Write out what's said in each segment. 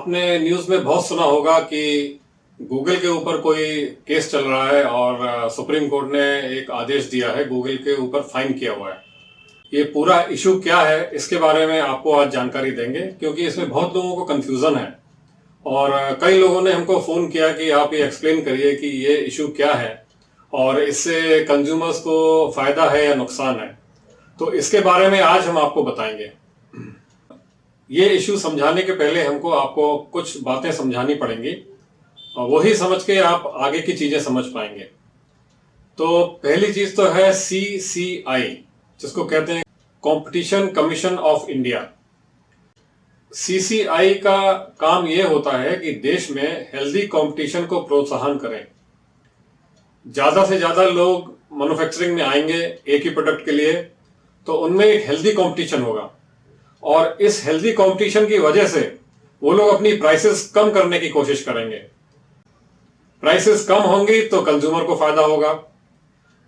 आपने न्यूज में बहुत सुना होगा कि गूगल के ऊपर कोई केस चल रहा है और सुप्रीम कोर्ट ने एक आदेश दिया है, गूगल के ऊपर फाइन किया हुआ है। ये पूरा इशू क्या है इसके बारे में आपको आज जानकारी देंगे, क्योंकि इसमें बहुत लोगों को कंफ्यूजन है और कई लोगों ने हमको फोन किया कि आप ये एक्सप्लेन करिए कि ये इशू क्या है और इससे कंज्यूमर्स को फायदा है या नुकसान है। तो इसके बारे में आज हम आपको बताएंगे। ये इशू समझाने के पहले हमको आपको कुछ बातें समझानी पड़ेंगी और वही समझ के आप आगे की चीजें समझ पाएंगे। तो पहली चीज तो है CCI, जिसको कहते हैं competition commission of India. CCI का काम ये होता है कि देश में हेल्दी कंपटीशन को प्रोत्साहन करें। ज्यादा से ज्यादा लोग मैन्युफैक्चरिंग में आएंगे एक ही प्रोडक्ट के लिए, तो उनमें एक हेल्दी कंपटीशन होगा और इस हेल्दी कंपटीशन की वजह से वो लोग अपनी प्राइसेस कम करने की कोशिश करेंगे। प्राइसेस कम होंगी तो कंज्यूमर को फायदा होगा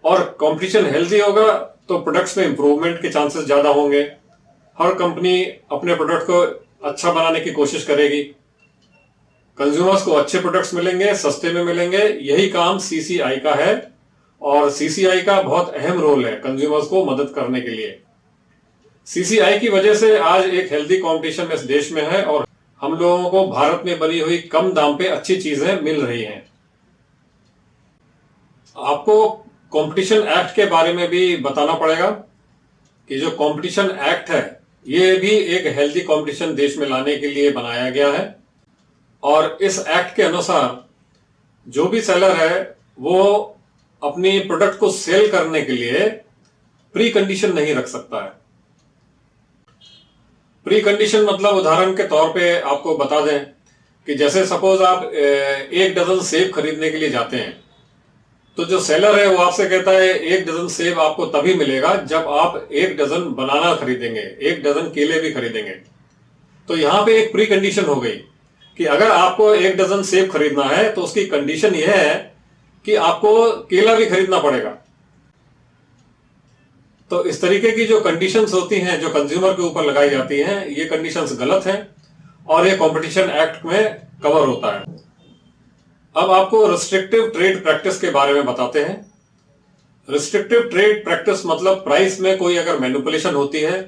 और कंपटीशन हेल्दी होगा तो प्रोडक्ट्स में इंप्रूवमेंट के चांसेस ज्यादा होंगे। हर कंपनी अपने प्रोडक्ट को अच्छा बनाने की कोशिश करेगी, कंज्यूमर्स को अच्छे प्रोडक्ट्स मिलेंगे, सस्ते में मिलेंगे। यही काम CCI का है और CCI का बहुत अहम रोल है कंज्यूमर्स को मदद करने के लिए। CCI की वजह से आज एक हेल्दी कंपटीशन इस देश में है और हम लोगों को भारत में बनी हुई कम दाम पे अच्छी चीजें मिल रही हैं। आपको कंपटीशन एक्ट के बारे में भी बताना पड़ेगा कि जो कंपटीशन एक्ट है ये भी एक हेल्दी कंपटीशन देश में लाने के लिए बनाया गया है और इस एक्ट के अनुसार जो भी सेलर है वो अपनी प्रोडक्ट को सेल करने के लिए प्री कंडीशन नहीं रख सकता है। प्री कंडीशन मतलब उदाहरण के तौर पे आपको बता दें कि जैसे सपोज आप 1 डजन सेब खरीदने के लिए जाते हैं, तो जो सेलर है वो आपसे कहता है 1 डजन सेब आपको तभी मिलेगा जब आप 1 डजन बनाना खरीदेंगे, 1 डजन केले भी खरीदेंगे। तो यहां पे एक प्री कंडीशन हो गई कि अगर आपको 1 डजन सेब खरीदना है तो उसकी कंडीशन यह है कि आपको केला भी खरीदना पड़ेगा। तो इस तरीके की जो कंडीशंस होती हैं जो कंज्यूमर के ऊपर लगाई जाती हैं, ये कंडीशंस गलत हैं और ये कंपटीशन एक्ट में कवर होता है। अब आपको रिस्ट्रिक्टिव ट्रेड प्रैक्टिस के बारे में बताते हैं। रिस्ट्रिक्टिव ट्रेड प्रैक्टिस मतलब प्राइस में कोई अगर मैनिपुलेशन होती है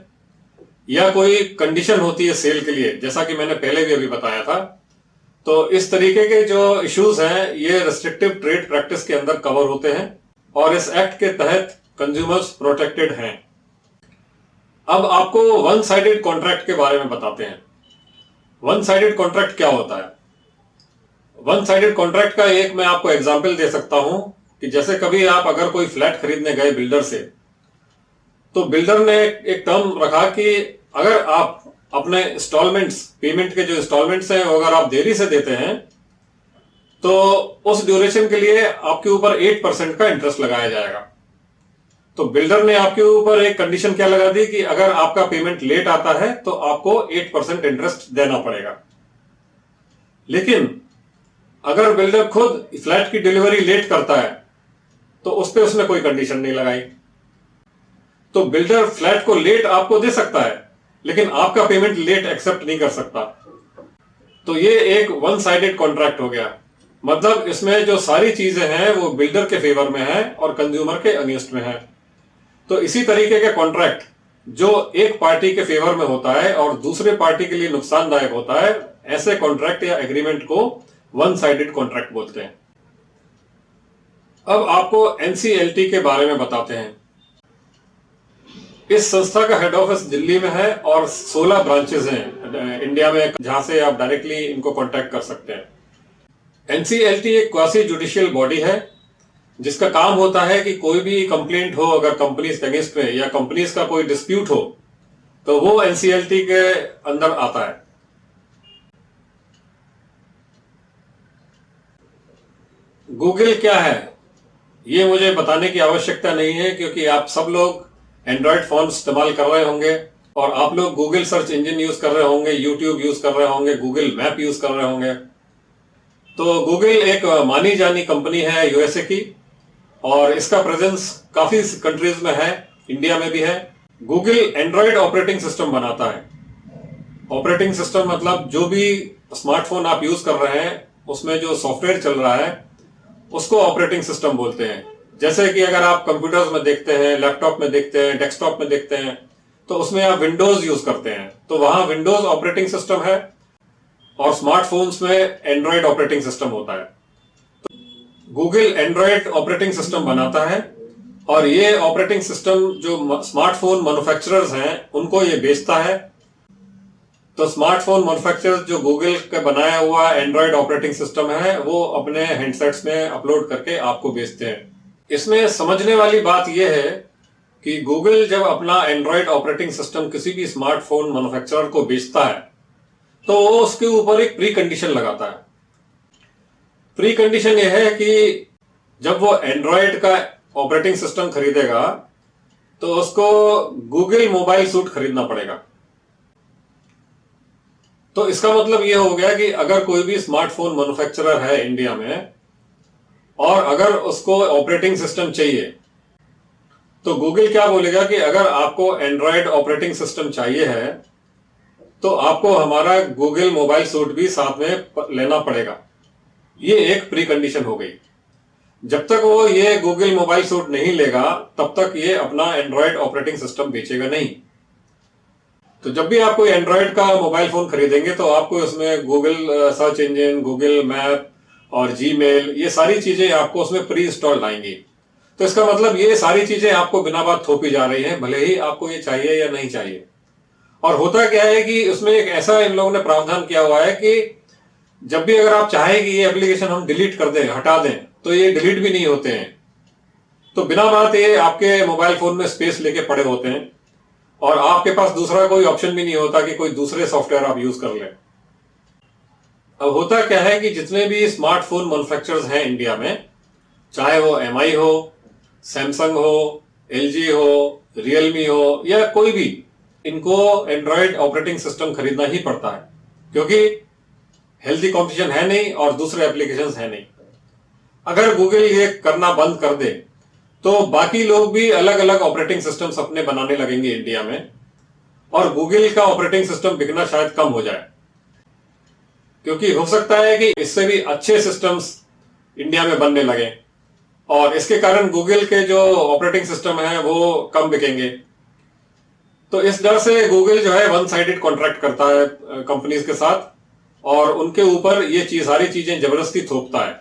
या कोई कंडीशन होती है सेल के लिए, जैसा कि मैंने पहले भी अभी बताया था, तो इस तरीके के जो इश्यूज हैं ये रिस्ट्रिक्टिव ट्रेड प्रैक्टिस के अंदर कवर होते हैं और इस एक्ट के तहत कंज्यूमर्स प्रोटेक्टेड हैं। अब आपको वन साइडेड कॉन्ट्रैक्ट के बारे में बताते हैं। वन साइडेड कॉन्ट्रैक्ट क्या होता है? वन साइडेड कॉन्ट्रैक्ट का एक मैं आपको एग्जांपल दे सकता हूं कि जैसे कभी आप अगर कोई फ्लैट खरीदने गए बिल्डर से, तो बिल्डर ने एक टर्म रखा कि अगर आप अपने इंस्टॉलमेंट्स, पेमेंट के जो इंस्टॉलमेंट्स हैं अगर आप देरी से देते हैं तो उस ड्यूरेशन के लिए आपके ऊपर 8% का इंटरेस्ट लगाया जाएगा। तो बिल्डर ने आपके ऊपर एक कंडीशन क्या लगा दी कि अगर आपका पेमेंट लेट आता है तो आपको 8% इंटरेस्ट देना पड़ेगा। लेकिन अगर बिल्डर खुद फ्लैट की डिलीवरी लेट करता है तो उस पर उसने कोई कंडीशन नहीं लगाई। तो बिल्डर फ्लैट को लेट आपको दे सकता है लेकिन आपका पेमेंट लेट एक्सेप्ट नहीं कर सकता। तो ये एक वन साइडेड कॉन्ट्रैक्ट हो गया, मतलब इसमें जो सारी चीजें हैं वो बिल्डर के फेवर में है और कंज्यूमर के अगेंस्ट में है। तो इसी तरीके का कॉन्ट्रैक्ट जो एक पार्टी के फेवर में होता है और दूसरे पार्टी के लिए नुकसानदायक होता है, ऐसे कॉन्ट्रैक्ट या एग्रीमेंट को वन साइडेड कॉन्ट्रैक्ट बोलते हैं। अब आपको NCLT के बारे में बताते हैं। इस संस्था का हेड ऑफिस दिल्ली में है और 16 ब्रांचेस हैं इंडिया में जहां से आप डायरेक्टली इनको कॉन्टैक्ट कर सकते हैं। NCLT एक क्वासी जुडिशियल बॉडी है जिसका काम होता है कि कोई भी कंप्लेंट हो अगर कंपनीज के अगेंस्ट में या कंपनीज का कोई डिस्प्यूट हो तो वो NCLT के अंदर आता है। गूगल क्या है ये मुझे बताने की आवश्यकता नहीं है, क्योंकि आप सब लोग एंड्रॉयड फोन इस्तेमाल कर रहे होंगे और आप लोग गूगल सर्च इंजन यूज कर रहे होंगे, यूट्यूब यूज कर रहे होंगे, गूगल मैप यूज कर रहे होंगे। तो गूगल एक मानी जानी कंपनी है USA की और इसका प्रेजेंस काफी कंट्रीज में है, इंडिया में भी है। गूगल एंड्रॉयड ऑपरेटिंग सिस्टम बनाता है। ऑपरेटिंग सिस्टम मतलब जो भी स्मार्टफोन आप यूज कर रहे हैं उसमें जो सॉफ्टवेयर चल रहा है उसको ऑपरेटिंग सिस्टम बोलते हैं। जैसे कि अगर आप कंप्यूटर्स में देखते हैं, लैपटॉप में देखते हैं, डेस्कटॉप में देखते हैं, तो उसमें आप विंडोज यूज करते हैं, तो वहां विंडोज ऑपरेटिंग सिस्टम है और स्मार्टफोन्स में एंड्रॉयड ऑपरेटिंग सिस्टम होता है। गूगल एंड्रॉयड ऑपरेटिंग सिस्टम बनाता है और ये ऑपरेटिंग सिस्टम जो स्मार्टफोन मैन्युफैक्चरर्स हैं उनको ये बेचता है। तो स्मार्टफोन मैन्युफैक्चरर्स जो गूगल का बनाया हुआ एंड्रॉयड ऑपरेटिंग सिस्टम है वो अपने हैंडसेट्स में अपलोड करके आपको बेचते हैं। इसमें समझने वाली बात यह है कि गूगल जब अपना एंड्रॉयड ऑपरेटिंग सिस्टम किसी भी स्मार्टफोन मैन्युफैक्चरर को बेचता है तो वो उसके ऊपर एक प्री कंडीशन लगाता है। प्री कंडीशन यह है कि जब वो एंड्रॉयड का ऑपरेटिंग सिस्टम खरीदेगा तो उसको गूगल मोबाइल सूट खरीदना पड़ेगा। तो इसका मतलब यह हो गया कि अगर कोई भी स्मार्टफोन मैन्युफैक्चरर है इंडिया में और अगर उसको ऑपरेटिंग सिस्टम चाहिए तो गूगल क्या बोलेगा कि अगर आपको एंड्रॉयड ऑपरेटिंग सिस्टम चाहिए है तो आपको हमारा गूगल मोबाइल सूट भी साथ में लेना पड़ेगा। ये एक प्री कंडीशन हो गई। जब तक वो ये गूगल मोबाइल सूट नहीं लेगा तब तक ये अपना एंड्रॉयड ऑपरेटिंग सिस्टम बेचेगा नहीं। तो जब भी आप कोई एंड्रॉयड का मोबाइल फोन खरीदेंगे तो आपको इसमें Google search engine, Google map और जीमेल, ये सारी चीजें आपको उसमें प्री इंस्टॉल्ड आएंगी। तो इसका मतलब ये सारी चीजें आपको बिना बात थोपी जा रही हैं, भले ही आपको ये चाहिए या नहीं चाहिए। और होता क्या है कि उसमें एक ऐसा इन लोगों ने प्रावधान किया हुआ है कि जब भी अगर आप चाहें कि ये एप्लीकेशन हम डिलीट कर दें, हटा दें, तो ये डिलीट भी नहीं होते हैं। तो बिना बात ये आपके मोबाइल फोन में स्पेस लेके पड़े होते हैं और आपके पास दूसरा कोई ऑप्शन भी नहीं होता कि कोई दूसरे सॉफ्टवेयर आप यूज कर लें। अब होता क्या है कि जितने भी स्मार्टफोन मैन्युफैक्चरर्स हैं इंडिया में, चाहे वो एमआई हो, सैमसंग हो, एलजी हो, रियलमी हो या कोई भी, इनको एंड्रॉयड ऑपरेटिंग सिस्टम खरीदना ही पड़ता है क्योंकि हेल्दी कंपटीशन है नहीं और दूसरे एप्लीकेशंस है नहीं। अगर गूगल ये करना बंद कर दे तो बाकी लोग भी अलग अलग ऑपरेटिंग सिस्टम्स अपने बनाने लगेंगे इंडिया में और गूगल का ऑपरेटिंग सिस्टम बिकना शायद कम हो जाए, क्योंकि हो सकता है कि इससे भी अच्छे सिस्टम्स इंडिया में बनने लगे और इसके कारण गूगल के जो ऑपरेटिंग सिस्टम है वो कम बिकेंगे। तो इस डर से गूगल जो है वन साइडेड कॉन्ट्रैक्ट करता है कंपनीज के साथ और उनके ऊपर ये सारी चीजें जबरदस्ती थोपता है।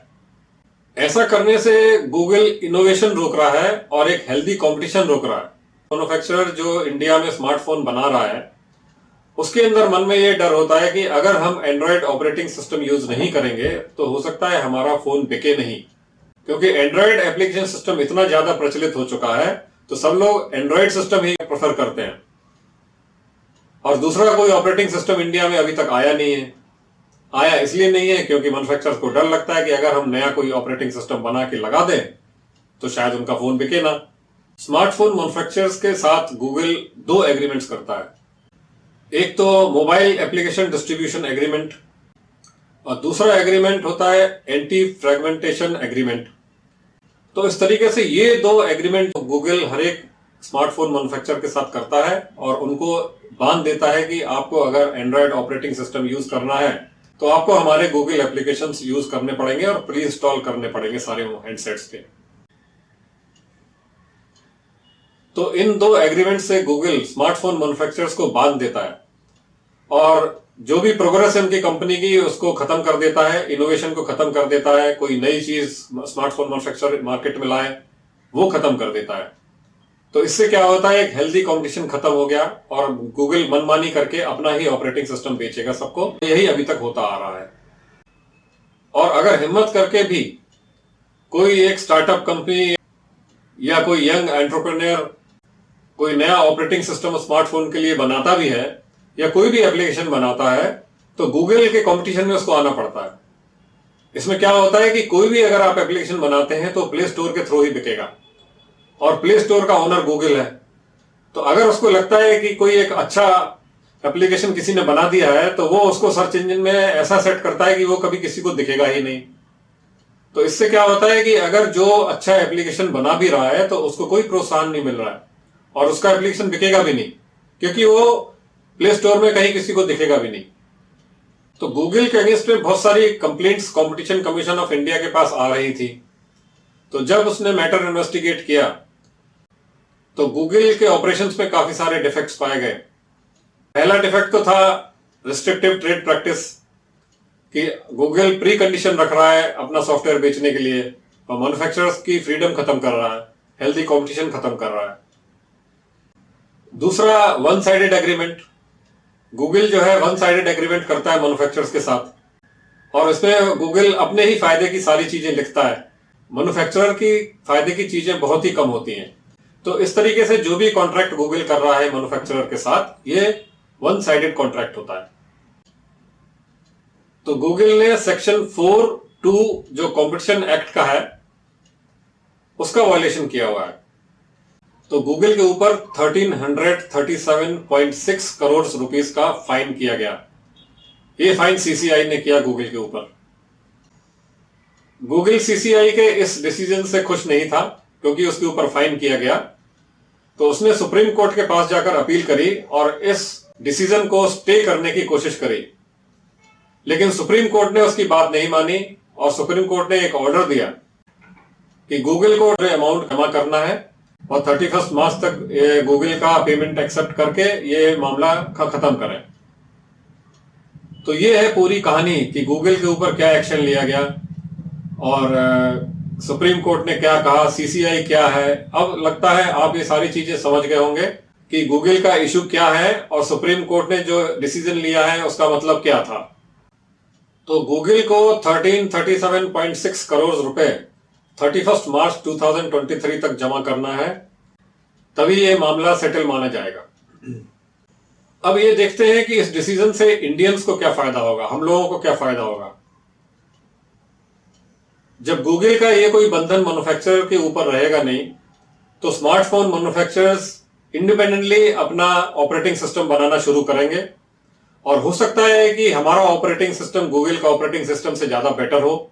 ऐसा करने से गूगल इनोवेशन रोक रहा है और एक हेल्दी कंपटीशन रोक रहा है। मैन्युफैक्चरर जो इंडिया में स्मार्टफोन बना रहा है उसके अंदर मन में ये डर होता है कि अगर हम एंड्रॉयड ऑपरेटिंग सिस्टम यूज नहीं करेंगे तो हो सकता है हमारा फोन बिके नहीं, क्योंकि एंड्रॉयड एप्लीकेशन सिस्टम इतना ज्यादा प्रचलित हो चुका है तो सब लोग एंड्रॉयड सिस्टम ही प्रेफर करते हैं और दूसरा कोई ऑपरेटिंग सिस्टम इंडिया में अभी तक आया नहीं है। आया इसलिए नहीं है क्योंकि मैन्युफैक्चरर्स को डर लगता है कि अगर हम नया कोई ऑपरेटिंग सिस्टम बना के लगा दें तो शायद उनका फोन बिके ना। स्मार्टफोन मैन्युफैक्चरर्स के साथ गूगल 2 एग्रीमेंट्स करता है, एक तो मोबाइल एप्लीकेशन डिस्ट्रीब्यूशन एग्रीमेंट और दूसरा एग्रीमेंट होता है एंटी फ्रेगमेंटेशन एग्रीमेंट। तो इस तरीके से ये 2 एग्रीमेंट गूगल हर एक स्मार्टफोन मैन्युफैक्चरर के साथ करता है और उनको बांध देता है कि आपको अगर एंड्रॉयड ऑपरेटिंग सिस्टम यूज करना है तो आपको हमारे गूगल एप्लीकेशंस यूज करने पड़ेंगे और प्री इंस्टॉल करने पड़ेंगे सारे हैंडसेट्स के। तो इन 2 एग्रीमेंट से गूगल स्मार्टफोन मैन्युफैक्चरर्स को बांध देता है और जो भी प्रोग्रेस है उनकी कंपनी की उसको खत्म कर देता है, इनोवेशन को खत्म कर देता है, कोई नई चीज स्मार्टफोन मैन्युफैक्चरर मार्केट में लाए वो खत्म कर देता है। तो इससे क्या होता है, एक हेल्दी कंपटीशन खत्म हो गया और गूगल मनमानी करके अपना ही ऑपरेटिंग सिस्टम बेचेगा सबको। यही अभी तक होता आ रहा है। और अगर हिम्मत करके भी कोई एक स्टार्टअप कंपनी या कोई यंग एंटरप्रेन्योर कोई नया ऑपरेटिंग सिस्टम स्मार्टफोन के लिए बनाता भी है या कोई भी एप्लीकेशन बनाता है तो गूगल के कंपटीशन में उसको आना पड़ता है। इसमें क्या होता है कि कोई भी अगर आप एप्लीकेशन बनाते हैं तो प्ले स्टोर के थ्रू ही बिकेगा और प्ले स्टोर का ओनर गूगल है। तो अगर उसको लगता है कि कोई एक अच्छा एप्लीकेशन किसी ने बना दिया है तो वो उसको सर्च इंजन में ऐसा सेट करता है कि वो कभी किसी को दिखेगा ही नहीं। तो इससे क्या होता है कि अगर जो अच्छा एप्लीकेशन बना भी रहा है तो उसको कोई प्रोत्साहन नहीं मिल रहा है और उसका एप्लीकेशन बिकेगा भी नहीं, क्योंकि वो प्ले स्टोर में कहीं किसी को दिखेगा भी नहीं। तो गूगल के अगेंस्ट में बहुत सारी complaints competition commission of India के पास आ रही थी। तो जब उसने मैटर इन्वेस्टिगेट किया तो गूगल के ऑपरेशंस में काफी सारे डिफेक्ट्स पाए गए। पहला डिफेक्ट तो था रिस्ट्रिक्टिव ट्रेड प्रैक्टिस, कि गूगल प्री कंडीशन रख रहा है अपना सॉफ्टवेयर बेचने के लिए और मैन्युफैक्चरर्स की फ्रीडम खत्म कर रहा है, हेल्दी कंपटीशन खत्म कर रहा है। दूसरा, वन साइडेड एग्रीमेंट। गूगल जो है वन साइडेड एग्रीमेंट करता है मैन्युफैक्चरर्स के साथ और इसमें गूगल अपने ही फायदे की सारी चीजें लिखता है, मैन्युफैक्चरर की फायदे की चीजें बहुत ही कम होती हैं। तो इस तरीके से जो भी कॉन्ट्रैक्ट गूगल कर रहा है मैन्युफैक्चरर के साथ, ये वन साइडेड कॉन्ट्रैक्ट होता है। तो गूगल ने सेक्शन 4(2) जो कॉम्पिटिशन एक्ट का है उसका वायलेशन किया हुआ है। तो गूगल के ऊपर 1337.6 करोड़ रुपीस का फाइन किया गया। ये फाइन सीसीआई ने किया गूगल के ऊपर। गूगल सीसीआई के इस डिसीजन से खुश नहीं था क्योंकि उसके ऊपर फाइन किया गया। तो उसने सुप्रीम कोर्ट के पास जाकर अपील करी और इस डिसीजन को स्टे करने की कोशिश करी, लेकिन सुप्रीम कोर्ट ने उसकी बात नहीं मानी और सुप्रीम कोर्ट ने एक ऑर्डर दिया कि गूगल को अमाउंट जमा करना है और 31 मार्च तक ये गूगल का पेमेंट एक्सेप्ट करके ये मामला खत्म करें। तो ये है पूरी कहानी कि गूगल के ऊपर क्या एक्शन लिया गया और सुप्रीम कोर्ट ने क्या कहा, सीसीआई क्या है। अब लगता है आप ये सारी चीजें समझ गए होंगे कि गूगल का इशू क्या है और सुप्रीम कोर्ट ने जो डिसीजन लिया है उसका मतलब क्या था। तो गूगल को 1337.6 करोड़ रुपए 31 मार्च 2023 तक जमा करना है, तभी ये मामला सेटल माना जाएगा। अब ये देखते हैं कि इस डिसीजन से इंडियंस को क्या फायदा होगा, हम लोगों को क्या फायदा होगा। जब गूगल का ये कोई बंधन मैन्युफैक्चरर के ऊपर रहेगा नहीं, तो स्मार्टफोन मैन्युफैक्चरर्स इंडिपेंडेंटली अपना ऑपरेटिंग सिस्टम बनाना शुरू करेंगे और हो सकता है कि हमारा ऑपरेटिंग सिस्टम गूगल का ऑपरेटिंग सिस्टम से ज्यादा बेटर हो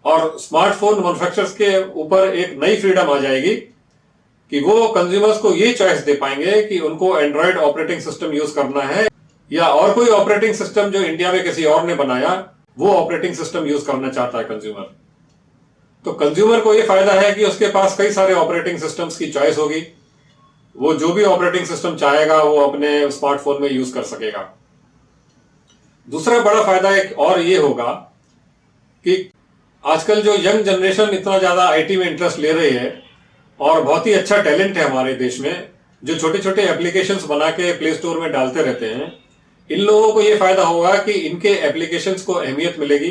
और स्मार्टफोन मैन्युफैक्चरर्स के ऊपर एक नई फ्रीडम आ जाएगी कि वो कंज्यूमर्स को ये चॉइस दे पाएंगे कि उनको एंड्रॉइड ऑपरेटिंग सिस्टम यूज करना है या और कोई ऑपरेटिंग सिस्टम जो इंडिया में किसी और ने बनाया वो ऑपरेटिंग सिस्टम यूज करना चाहता है कंज्यूमर। तो कंज्यूमर को ये फायदा है कि उसके पास कई सारे ऑपरेटिंग सिस्टम्स की चॉइस होगी, वो जो भी ऑपरेटिंग सिस्टम चाहेगा वो अपने स्मार्टफोन में यूज कर सकेगा। दूसरा बड़ा फायदा एक और ये होगा कि आजकल जो यंग जनरेशन इतना ज्यादा आईटी में इंटरेस्ट ले रही है और बहुत ही अच्छा टैलेंट है हमारे देश में, जो छोटे छोटे एप्लीकेशंस बना के प्ले स्टोर में डालते रहते हैं, इन लोगों को ये फायदा होगा कि इनके एप्लीकेशंस को अहमियत मिलेगी,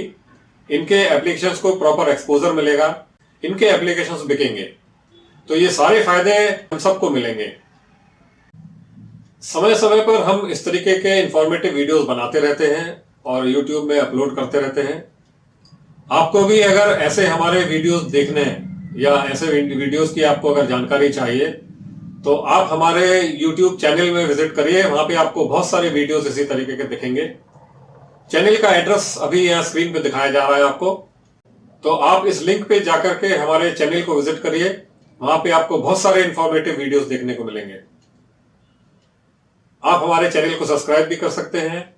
इनके एप्लीकेशंस को प्रॉपर एक्सपोजर मिलेगा, इनके एप्लीकेशंस बिकेंगे। तो ये सारे फायदे हम सबको मिलेंगे। समय समय पर हम इस तरीके के इंफॉर्मेटिव वीडियोस बनाते रहते हैं और यूट्यूब में अपलोड करते रहते हैं। आपको भी अगर ऐसे हमारे वीडियोस देखने हैं या ऐसे वीडियोस की आपको अगर जानकारी चाहिए तो आप हमारे YouTube चैनल में विजिट करिए, वहां पे आपको बहुत सारे वीडियोस इसी तरीके के दिखेंगे। चैनल का एड्रेस अभी यहाँ स्क्रीन पे दिखाया जा रहा है आपको, तो आप इस लिंक पे जाकर के हमारे चैनल को विजिट करिए, वहां पे आपको बहुत सारे इंफॉर्मेटिव वीडियोस देखने को मिलेंगे। आप हमारे चैनल को सब्सक्राइब भी कर सकते हैं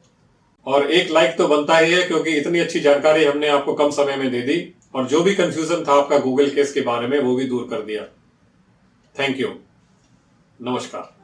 और एक लाइक तो बनता ही है क्योंकि इतनी अच्छी जानकारी हमने आपको कम समय में दे दी और जो भी कंफ्यूजन था आपका गूगल केस के बारे में वो भी दूर कर दिया। Thank you. नमस्कार।